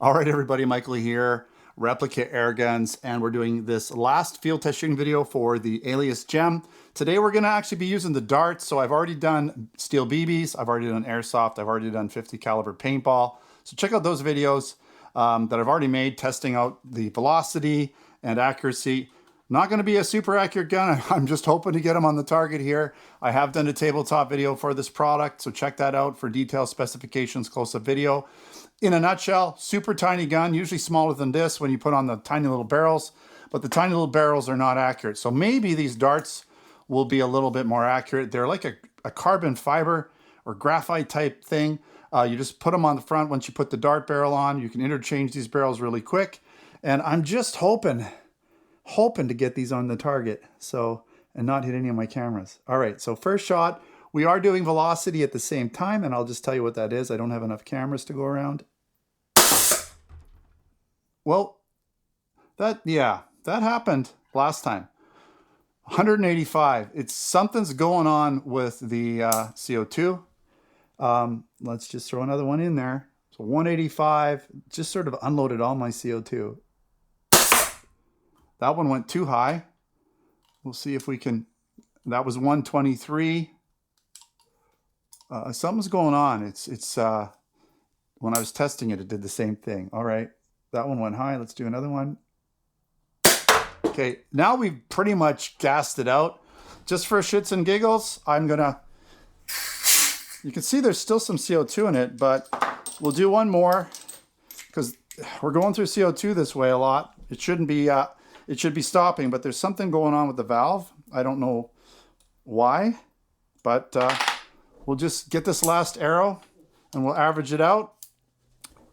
All right, everybody, Michael here, Replica Airguns, and we're doing this last field test shooting video for the Alias gem. Today we're going to actually be using the darts. So I've already done steel BBs, I've already done airsoft, I've already done 50 caliber paintball. So check out those videos that I've already made testing out the velocity and accuracy. Not going to be a super accurate gun. I'm just hoping to get them on the target here. I have done a tabletop video for this product, so check that out for detailed specifications, close-up video. In a nutshell, super tiny gun, usually smaller than this when you put on the tiny little barrels, but the tiny little barrels are not accurate. So maybe these darts will be a little bit more accurate. They're like a carbon fiber or graphite type thing. You just put them on the front. Once you put the dart barrel on, you can interchange these barrels really quick. And I'm just hoping to get these on the target, so, and not hit any of my cameras. All right, so first shot, we are doing velocity at the same time, and I'll just tell you what that is. I don't have enough cameras to go around. Well, that happened last time. 185. It's something's going on with the CO2. Let's just throw another one in there. So 185, just sort of unloaded all my CO2. That one went too high. We'll see if we can. That was 123. Something's going on. It's when I was testing it, it did the same thing. All right. That one went high. Let's do another one. Okay, now we've pretty much gassed it out. Just for shits and giggles, I'm gonna, you can see there's still some CO2 in it, but we'll do one more because we're going through CO2 this way a lot. It shouldn't be, it should be stopping, but there's something going on with the valve. I don't know why, but we'll just get this last arrow and we'll average it out.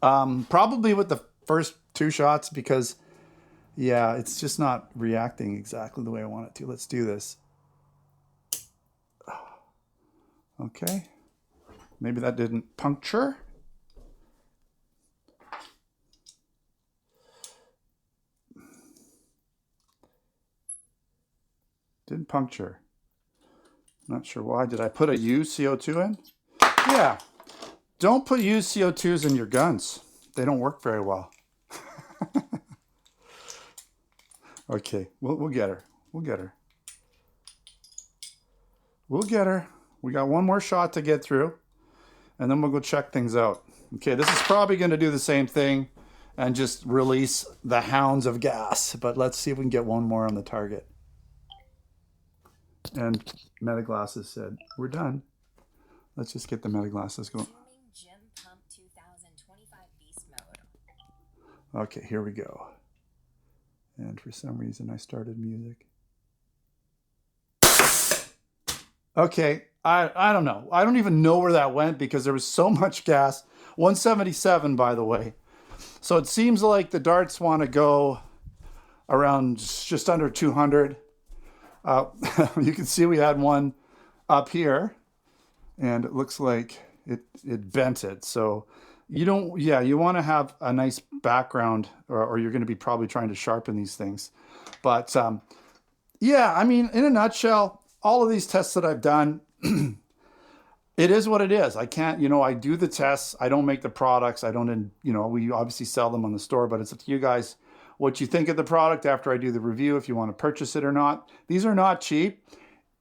Probably with the first two shots because, yeah, it's just not reacting exactly the way I want it to. Let's do this. Okay. Maybe that didn't puncture. Didn't puncture. Not sure why. Did I put a used CO2 in? Yeah. Don't put used CO2s in your guns. They don't work very well. Okay, we'll get her. We'll get her. We'll get her. We got one more shot to get through, and then we'll go check things out. Okay, this is probably going to do the same thing and just release the hounds of gas, but let's see if we can get one more on the target. And Metaglasses said, we're done. Let's just get the Metaglasses going. Okay, here we go. And for some reason I started music. Okay, I don't know. I don't even know where that went because there was so much gas. 177, by the way. So it seems like the darts want to go around just under 200. You can see we had one up here, and it looks like it bent it. So you don't, yeah, you want to have a nice background, or you're going to be probably trying to sharpen these things. But yeah, I mean, in a nutshell, all of these tests that I've done, it is what it is. I can't, I do the tests. I don't make the products. I don't, we obviously sell them on the store, but it's up to you guys what you think of the product after I do the review, if you want to purchase it or not. These are not cheap.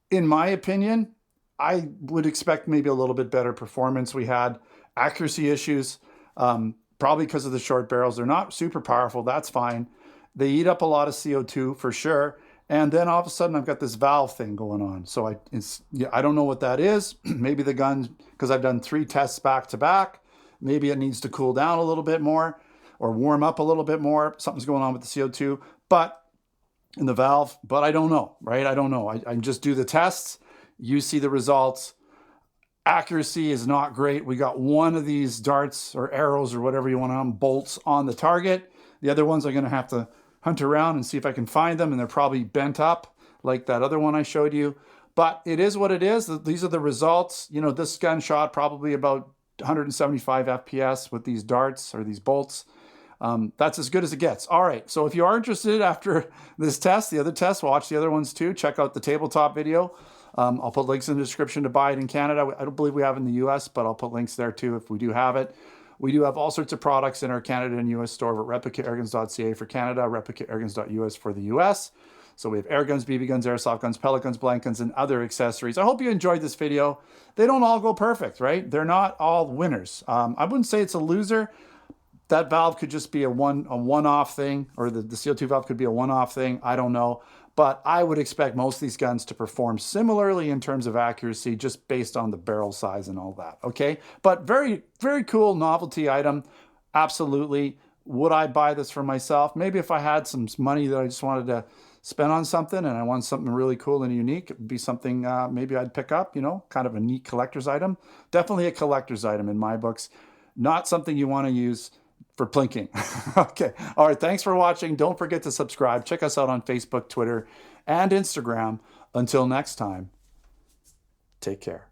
In my opinion, I would expect maybe a little bit better performance. We had accuracy issues, probably because of the short barrels. They're not super powerful. That's fine. They eat up a lot of CO2 for sure. And then all of a sudden I've got this valve thing going on. So I don't know what that is. Maybe the gun, because I've done 3 tests back to back, maybe it needs to cool down a little bit more or warm up a little bit more. Something's going on with the CO2, but in the valve, but I don't know, right? I don't know. I just do the tests. You see the results. Accuracy is not great. We got one of these darts or arrows or whatever you want to bolts on the target. The other ones I'm going to have to hunt around and see if I can find them, and they're probably bent up like that other one I showed you. But it is what it is. These are the results. This gun shot probably about 175 FPS with these darts or these bolts. That's as good as it gets. All right, so if you are interested after this test, the other test, watch the other ones too. Check out the tabletop video. I'll put links in the description to buy it in Canada. I don't believe we have it in the US, but I'll put links there too if we do have it. We do have all sorts of products in our Canada and US store at replicaairguns.ca for Canada, replicaairguns.us for the US. So we have air guns, BB guns, airsoft guns, pellet guns, blank guns, and other accessories. I hope you enjoyed this video. They don't all go perfect, right? They're not all winners. I wouldn't say it's a loser. That valve could just be a one-off thing, or the CO2 valve could be a one-off thing. I don't know. But I would expect most of these guns to perform similarly in terms of accuracy, just based on the barrel size and all that, okay? But very, very cool novelty item, absolutely. Would I buy this for myself? Maybe if I had some money that I just wanted to spend on something and I want something really cool and unique, it would be something maybe I'd pick up, you know, kind of a neat collector's item. Definitely a collector's item in my books. Not something you want to use for plinking. Okay. All right. Thanks for watching. Don't forget to subscribe. Check us out on Facebook, Twitter, and Instagram. Until next time, take care.